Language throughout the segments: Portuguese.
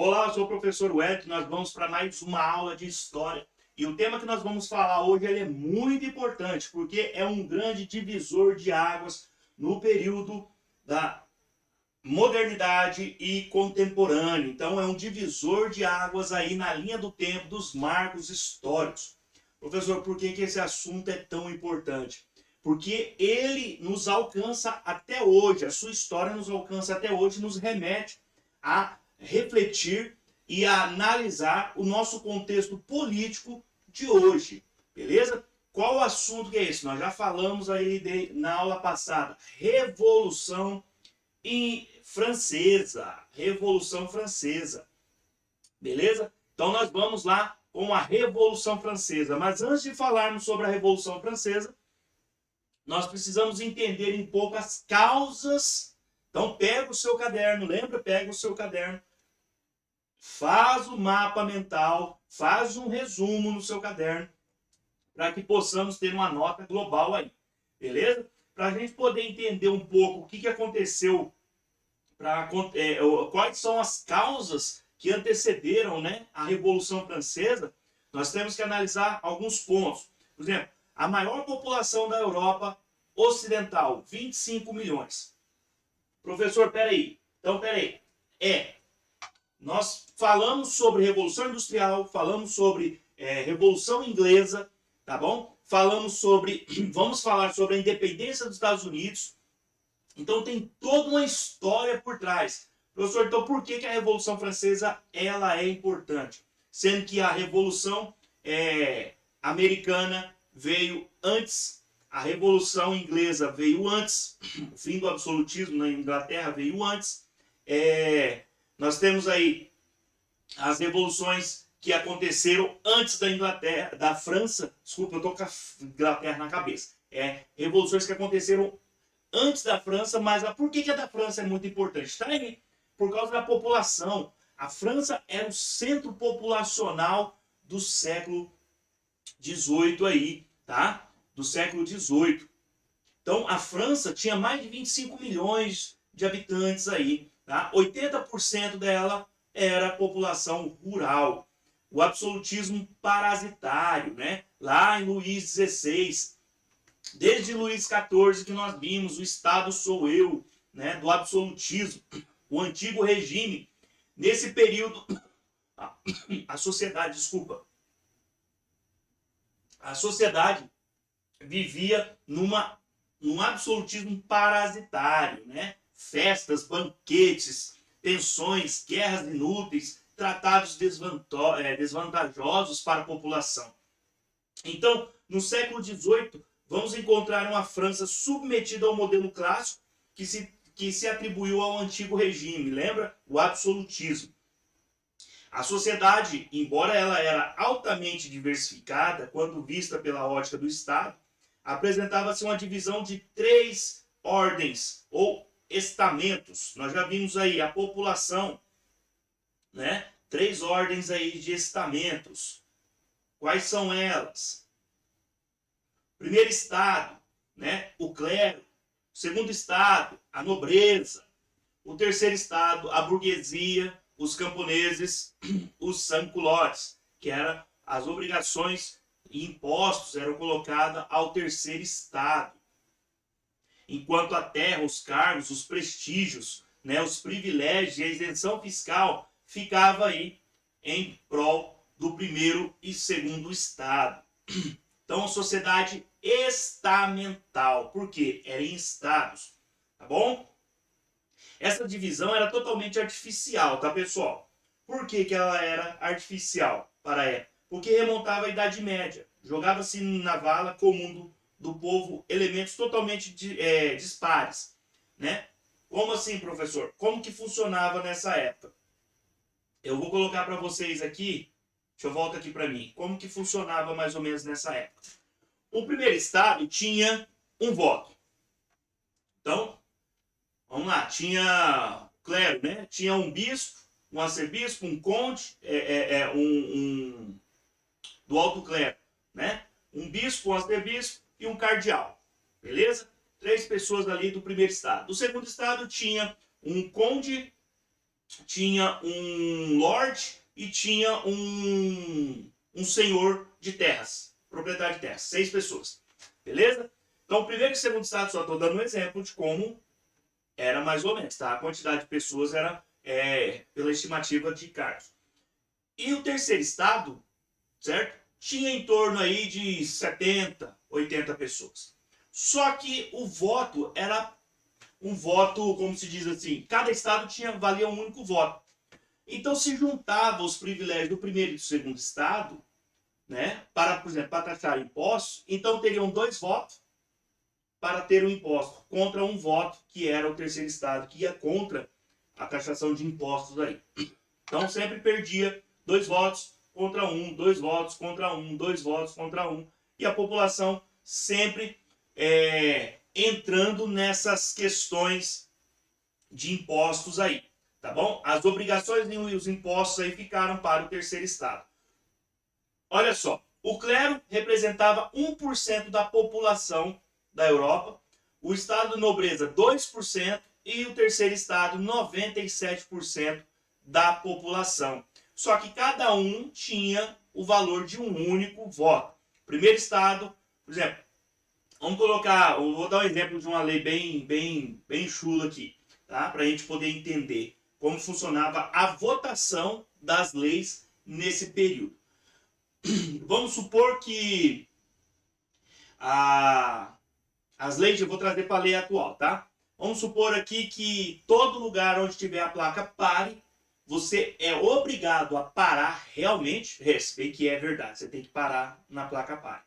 Olá, eu sou o professor Wellington, nós vamos para mais uma aula de História. E o tema que nós vamos falar hoje ele é muito importante, porque é um grande divisor de águas no período da modernidade e contemporâneo. Então é um divisor de águas aí na linha do tempo dos marcos históricos. Professor, por que esse assunto é tão importante? Porque ele nos alcança até hoje, a sua história nos alcança até hoje, nos remete a refletir e a analisar o nosso contexto político de hoje, beleza? Qual o assunto que é esse? Nós já falamos aí na aula passada, Revolução Francesa, beleza? Então nós vamos lá com a Revolução Francesa, mas antes de falarmos sobre a Revolução Francesa, nós precisamos entender um pouco as causas. Então pega o seu caderno, lembra? Pega o seu caderno, faz o mapa mental, faz um resumo no seu caderno, para que possamos ter uma nota global aí, beleza? Para a gente poder entender um pouco o que aconteceu, quais são as causas que antecederam, né, a Revolução Francesa, nós temos que analisar alguns pontos. Por exemplo, a maior população da Europa Ocidental, 25 milhões. Professor, peraí. Então, peraí. Nós falamos sobre Revolução Industrial, falamos sobre Revolução Inglesa, tá bom? Vamos falar sobre a independência dos Estados Unidos. Então tem toda uma história por trás. Professor, então por que a Revolução Francesa ela é importante? Sendo que a Revolução Americana veio antes, a Revolução Inglesa veio antes, o fim do absolutismo na Inglaterra veio antes. Nós temos aí as revoluções que aconteceram antes da Inglaterra, da França. Desculpa, eu estou com a Inglaterra na cabeça. Revoluções que aconteceram antes da França, mas por que a da França é muito importante? Está aí por causa da população. A França era o centro populacional do século XVIII aí, tá? Do século XVIII. Então a França tinha mais de 25 milhões de habitantes aí, tá? 80% dela era população rural. O absolutismo parasitário, né? Lá em Luís XVI, desde Luís XIV que nós vimos o Estado sou eu, né? Do absolutismo, o antigo regime. Nesse período, a sociedade vivia num absolutismo parasitário, né? Festas, banquetes, tensões, guerras inúteis, tratados desvantajosos para a população. Então, no século XVIII, vamos encontrar uma França submetida ao modelo clássico que se atribuiu ao antigo regime, lembra? O absolutismo. A sociedade, embora ela era altamente diversificada, quando vista pela ótica do Estado, apresentava-se uma divisão de 3 ordens ou estamentos. Nós já vimos aí a população, né? 3 ordens aí de estamentos. Quais são elas? Primeiro estado, né? O clero. Segundo estado, a nobreza. O terceiro estado, a burguesia, os camponeses, os sans-culottes, que eram as obrigações e impostos eram colocados ao terceiro estado. Enquanto a terra, os cargos, os prestígios, né, os privilégios e a isenção fiscal ficava aí em prol do primeiro e segundo estado. Então, a sociedade estamental, por quê? Era em estados, tá bom? Essa divisão era totalmente artificial, tá, pessoal? Por que ela era artificial para a época? Porque remontava à Idade Média. Jogava-se na vala comum do povo elementos totalmente dispares, né? Como assim, professor? Como que funcionava nessa época? Eu vou colocar para vocês aqui, deixa eu voltar aqui para mim, como que funcionava mais ou menos nessa época. O primeiro estado tinha um voto. Então, vamos lá, tinha clero, né? Tinha um bispo, um arcebispo, um conde, do alto clero, né? Um bispo, um arcebispo e um cardeal, beleza? 3 pessoas ali do primeiro estado. Do segundo estado tinha um conde, tinha um lord e tinha um senhor de terras, proprietário de terras, 6 pessoas, beleza? Então, o primeiro e o segundo estado, só estou dando um exemplo de como era mais ou menos, tá? A quantidade de pessoas era pela estimativa de Carlos. E o terceiro estado, certo? Tinha em torno aí de 70, 80 pessoas. Só que o voto era um voto, como se diz assim, cada estado valia um único voto. Então se juntava os privilégios do primeiro e do segundo estado, né, para, por exemplo, para taxar impostos, então teriam 2 votos para ter um imposto, contra um voto que era o terceiro estado, que ia contra a taxação de impostos aí. Então sempre perdia 2 votos contra 1, 2 votos contra 1, 2 votos contra 1, e a população sempre entrando nessas questões de impostos aí, tá bom? As obrigações e os impostos aí ficaram para o terceiro estado. Olha só, o clero representava 1% da população da Europa, o estado de nobreza 2% e o terceiro estado 97% da população. Só que cada um tinha o valor de um único voto. Primeiro estado, por exemplo, vamos colocar, eu vou dar um exemplo de uma lei bem chula aqui, tá? Para a gente poder entender como funcionava a votação das leis nesse período. Vamos supor que as leis, eu vou trazer para a lei atual, tá? Vamos supor aqui que todo lugar onde tiver a placa pare, você é obrigado a parar realmente, bem que é verdade, você tem que parar na placa pare.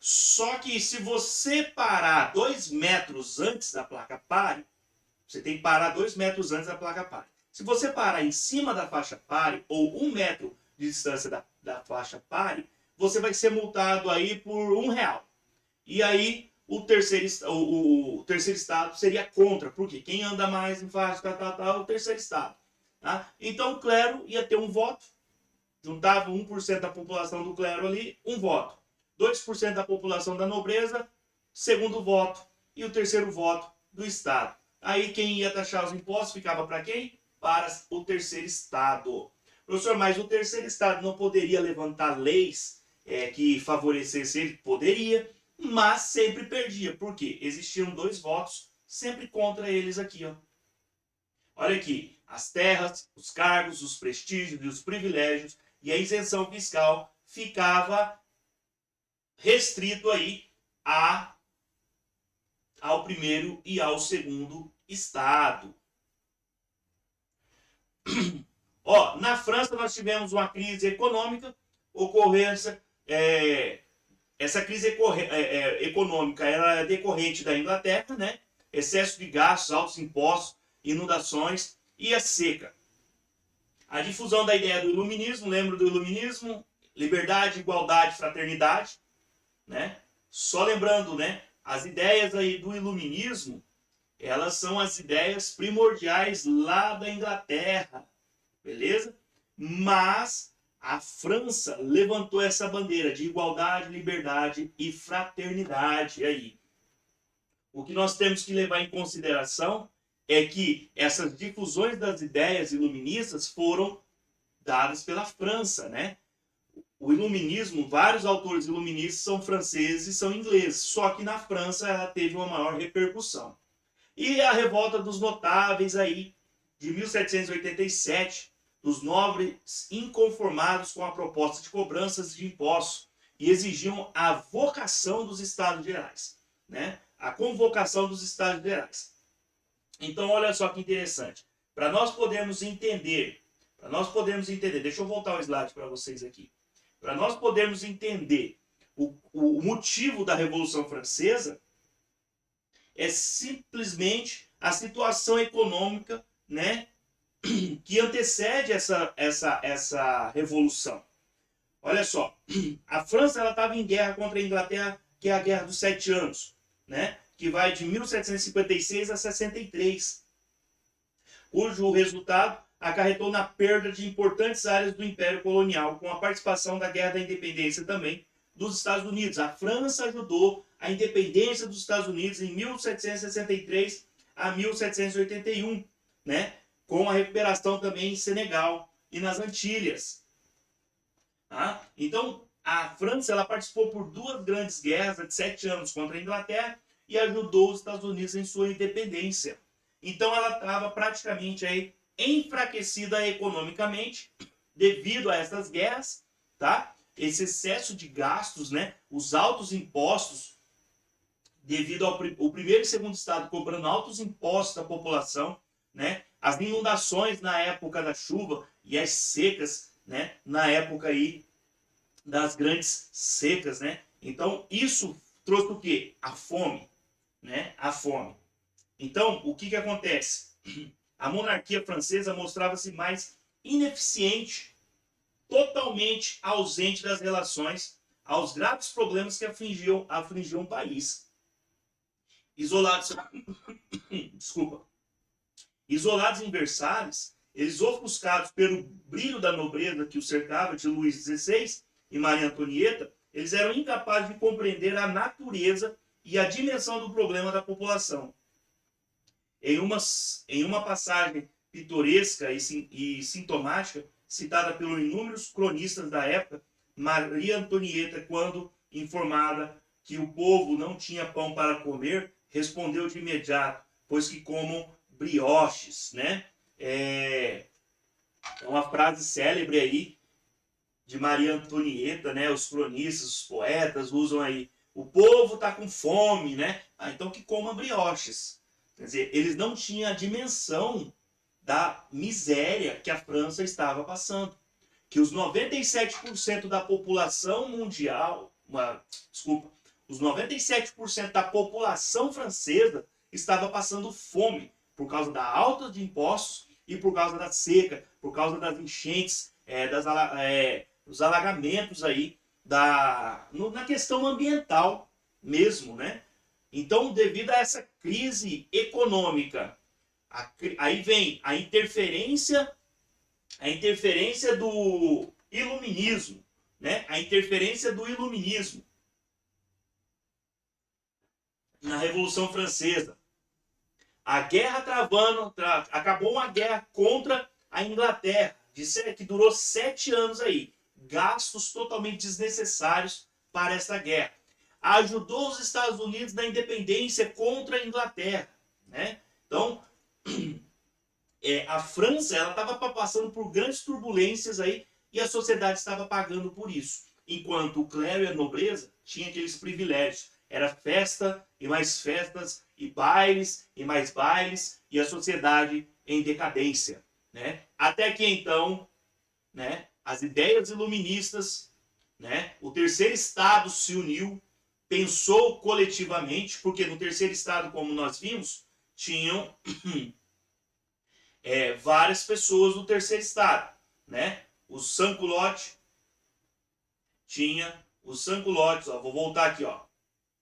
Só que se você parar 2 metros antes da placa pare, você tem que parar 2 metros antes da placa pare. Se você parar em cima da faixa pare, ou 1 metro de distância da faixa pare, você vai ser multado aí por R$1. E aí o terceiro estado seria contra, porque quem anda mais em faixa é o terceiro estado. Tá? Então o clero ia ter um voto, juntava 1% da população do clero ali, um voto. 2% da população da nobreza, segundo voto. E o terceiro voto do estado. Aí quem ia taxar os impostos ficava para quem? Para o terceiro estado. Professor, mas o terceiro estado não poderia levantar leis que favorecessem ele? Poderia, mas sempre perdia. Por quê? Existiam 2 votos sempre contra eles aqui. Ó. Olha aqui, as terras, os cargos, os prestígios e os privilégios e a isenção fiscal ficava restrito aí ao primeiro e ao segundo estado. Ó, na França nós tivemos uma crise econômica, ocorrência, essa crise econômica era decorrente da Inglaterra, né? Excesso de gastos, altos impostos, inundações e a seca. A difusão da ideia do iluminismo, lembra do iluminismo? Liberdade, igualdade, fraternidade, né? Só lembrando, né? As ideias aí do iluminismo, elas são as ideias primordiais lá da Inglaterra, beleza? Mas a França levantou essa bandeira de igualdade, liberdade e fraternidade aí. O que nós temos que levar em consideração é que essas difusões das ideias iluministas foram dadas pela França, né? O iluminismo, vários autores iluministas são franceses e são ingleses, só que na França ela teve uma maior repercussão. E a revolta dos notáveis aí, de 1787, dos nobres inconformados com a proposta de cobranças de impostos e exigiam a vocação dos Estados Gerais, né? A convocação dos Estados Gerais. Então, olha só que interessante. Para nós podermos entender, deixa eu voltar o slide para vocês aqui. Para nós podermos entender o motivo da Revolução Francesa, é simplesmente a situação econômica, né, que antecede essa revolução. Olha só, a França estava em guerra contra a Inglaterra, que é a Guerra dos 7 Anos, né, que vai de 1756 a 63, cujo resultado acarretou na perda de importantes áreas do Império Colonial, com a participação da Guerra da Independência também dos Estados Unidos. A França ajudou a independência dos Estados Unidos em 1763 a 1781, né, com a recuperação também em Senegal e nas Antilhas. Tá? Então, a França ela participou por 2 grandes guerras de 7 anos contra a Inglaterra e ajudou os Estados Unidos em sua independência. Então, ela estava praticamente aí enfraquecida economicamente devido a essas guerras, tá? Esse excesso de gastos, né? Os altos impostos, devido ao o primeiro e segundo estado cobrando altos impostos da população, né? As inundações na época da chuva e as secas, né? Na época aí das grandes secas, né? Então isso trouxe o quê? A fome, né? A fome. Então o que acontece? A monarquia francesa mostrava-se mais ineficiente, totalmente ausente das relações aos graves problemas que afligiam o país. Isolados, desculpa, isolados em Versalhes, eles ofuscados pelo brilho da nobreza que os cercava de Luís XVI e Maria Antonieta, eles eram incapazes de compreender a natureza e a dimensão do problema da população. Em uma passagem pitoresca e sintomática, citada pelos inúmeros cronistas da época, Maria Antonieta, quando informada que o povo não tinha pão para comer, respondeu de imediato, pois que comam brioches, né? É uma frase célebre aí de Maria Antonieta, né? Os cronistas, os poetas usam aí, o povo está com fome, né? Então que coma brioches. Quer dizer, eles não tinham a dimensão da miséria que a França estava passando. Que os 97% da população mundial, os 97% da população francesa estava passando fome por causa da alta de impostos e por causa da seca, por causa das enchentes, dos alagamentos aí, na questão ambiental mesmo, né? Então, devido a essa crise econômica, aí vem a interferência do iluminismo, né? A interferência do iluminismo na Revolução Francesa. A guerra acabou uma guerra contra a Inglaterra, que durou 7 anos aí, gastos totalmente desnecessários para essa guerra. Ajudou os Estados Unidos na independência contra a Inglaterra, né? Então, a França ela estava passando por grandes turbulências aí e a sociedade estava pagando por isso. Enquanto o clero e a nobreza tinham aqueles privilégios. Era festa e mais festas, e bailes e mais bailes, e a sociedade em decadência, né? Até que então, né, as ideias iluministas, né, o terceiro estado se uniu, pensou coletivamente, porque no terceiro estado, como nós vimos, tinham várias pessoas do terceiro estado, né? O sans-culottes tinha os sans-culottes, vou voltar aqui, ó.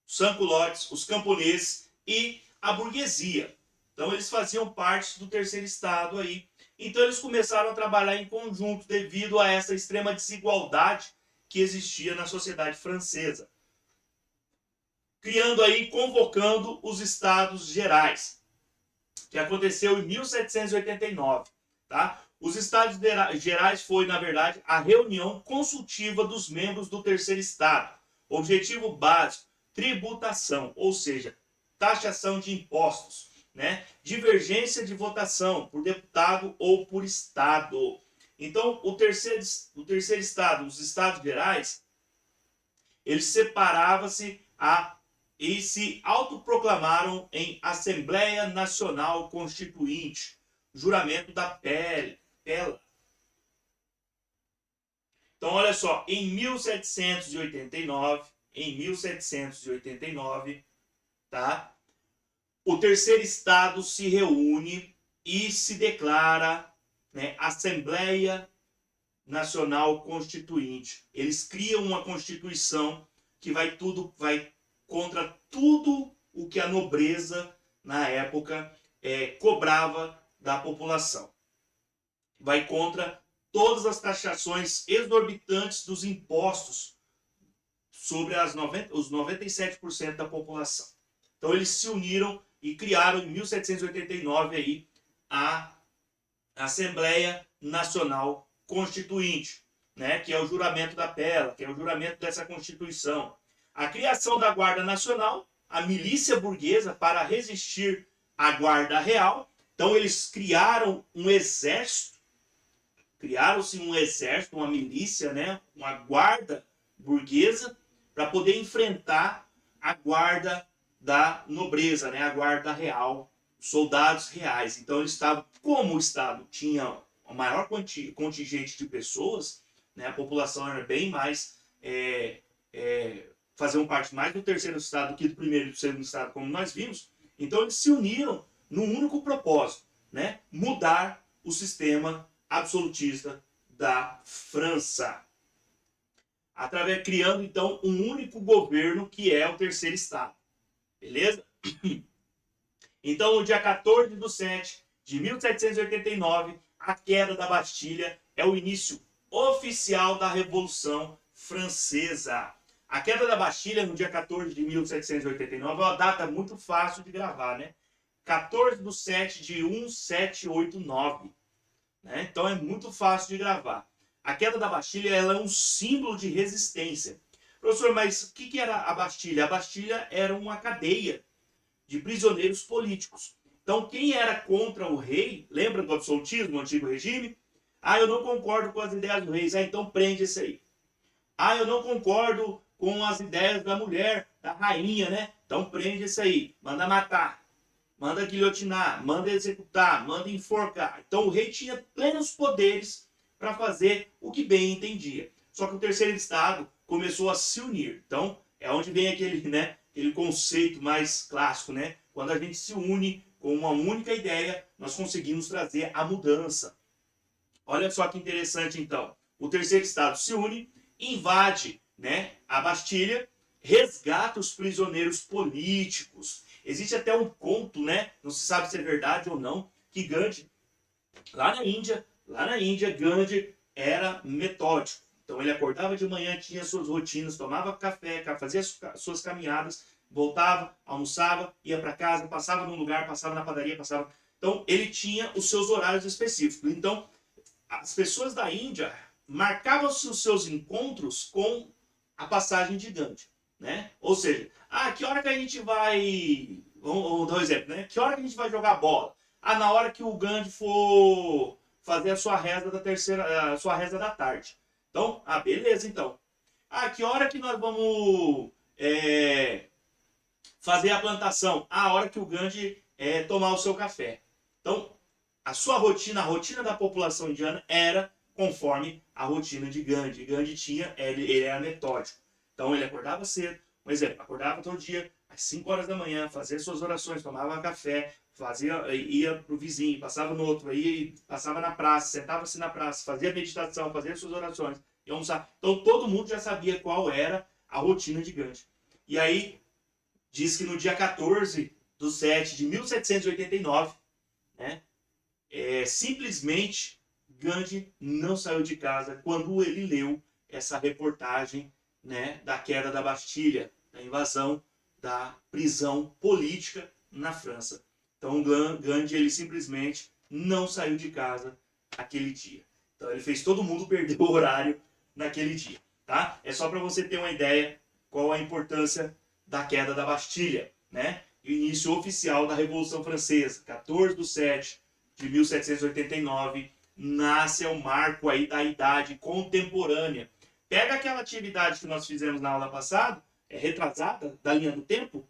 Os sans-culottes, os camponeses e a burguesia. Então eles faziam parte do terceiro estado aí. Então eles começaram a trabalhar em conjunto devido a essa extrema desigualdade que existia na sociedade francesa. Criando aí, convocando os Estados Gerais, que aconteceu em 1789, tá? Os Estados Gerais foi, na verdade, a reunião consultiva dos membros do terceiro estado. Objetivo básico, tributação, ou seja, taxação de impostos, né? Divergência de votação por deputado ou por estado. Então, o terceiro estado, os Estados Gerais, eles separavam-se e se autoproclamaram em Assembleia Nacional Constituinte, juramento da Pela. Então, olha só, em 1789, tá? O terceiro estado se reúne e se declara, né, Assembleia Nacional Constituinte. Eles criam uma constituição que vai contra tudo o que a nobreza na época cobrava da população. Vai contra todas as taxações exorbitantes dos impostos sobre os 97% da população. Então eles se uniram e criaram em 1789 aí Assembleia Nacional Constituinte, né, que é o juramento da Pela, que é o juramento dessa Constituição. A criação da Guarda Nacional, a milícia burguesa para resistir à Guarda Real. Então eles criaram um exército, criaram-se um exército, uma milícia, né, uma guarda burguesa para poder enfrentar a guarda da nobreza, né, a guarda real, soldados reais. Então eles estavam, como o Estado tinha o maior contingente de pessoas, né, a população era bem mais faziam parte mais do terceiro estado do que do primeiro e do segundo estado, como nós vimos. Então eles se uniram num único propósito, né, mudar o sistema absolutista da França, através criando então um único governo que é o terceiro estado, beleza? Então no dia 14/7/1789, a queda da Bastilha é o início oficial da Revolução Francesa. A queda da Bastilha no dia 14/1789 é uma data muito fácil de gravar, né? 14/7/1789. Né? Então é muito fácil de gravar. A queda da Bastilha ela é um símbolo de resistência. Professor, mas o que era a Bastilha? A Bastilha era uma cadeia de prisioneiros políticos. Então quem era contra o rei, lembra do absolutismo, o antigo regime? Ah, eu não concordo com as ideias do rei. Ah, então prende esse aí. Ah, eu não concordo com as ideias da mulher, da rainha, né? Então prende esse aí. Manda matar. Manda guilhotinar, manda executar, manda enforcar. Então o rei tinha plenos poderes para fazer o que bem entendia. Só que o terceiro estado começou a se unir. Então é onde vem aquele, né, aquele conceito mais clássico, né? Quando a gente se une com uma única ideia, nós conseguimos trazer a mudança. Olha só que interessante então. O terceiro estado se une, invade, né, a Bastilha, resgata os prisioneiros políticos. Existe até um conto, né? Não se sabe se é verdade ou não, que Gandhi, lá na Índia, Gandhi era metódico. Então ele acordava de manhã, tinha suas rotinas, tomava café, fazia suas caminhadas, voltava, almoçava, ia para casa, passava num lugar, passava na padaria, passava. Então ele tinha os seus horários específicos. Então as pessoas da Índia marcavam os seus encontros com a passagem de Gandhi, né? Ou seja, que hora que a gente vai... Vamos dar um exemplo, né? Que hora que a gente vai jogar bola? Na hora que o Gandhi for fazer a sua reza a sua reza da tarde. Então, beleza, então. Que hora que nós vamos fazer a plantação? A hora que o Gandhi tomar o seu café. Então, a sua rotina, a rotina da população indiana era conforme a rotina de Gandhi. Gandhi ele era metódico. Então ele acordava cedo, por exemplo, acordava todo dia às 5 horas da manhã, fazia suas orações, tomava café, ia para o vizinho, passava no outro, passava na praça, sentava-se na praça, fazia meditação, fazia suas orações, ia almoçar. Então todo mundo já sabia qual era a rotina de Gandhi. E aí diz que no dia 14/7/1789, né, simplesmente Gandhi não saiu de casa quando ele leu essa reportagem, né, da queda da Bastilha, da invasão da prisão política na França. Então Gandhi ele simplesmente não saiu de casa aquele dia. Então ele fez todo mundo perder o horário naquele dia, tá? É só para você ter uma ideia qual a importância da queda da Bastilha, né? O início oficial da Revolução Francesa, 14/7/1789, nasce o marco aí da idade contemporânea. Pega aquela atividade que nós fizemos na aula passada, retrasada, da linha do tempo,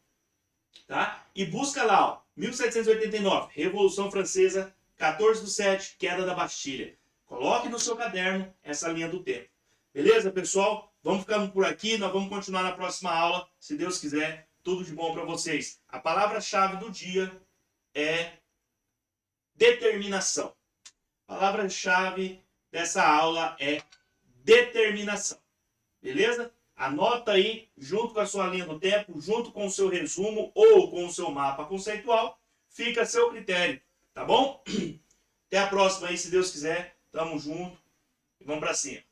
tá? E busca lá, ó, 1789, Revolução Francesa, 14/7, queda da Bastilha. Coloque no seu caderno essa linha do tempo. Beleza, pessoal? Vamos ficando por aqui, nós vamos continuar na próxima aula, se Deus quiser. Tudo de bom para vocês. A palavra-chave do dia é determinação. A palavra-chave dessa aula é determinação. Beleza? Anota aí, junto com a sua linha do tempo, junto com o seu resumo ou com o seu mapa conceitual, fica a seu critério, tá bom? Até a próxima aí, se Deus quiser. Tamo junto e vamos para cima.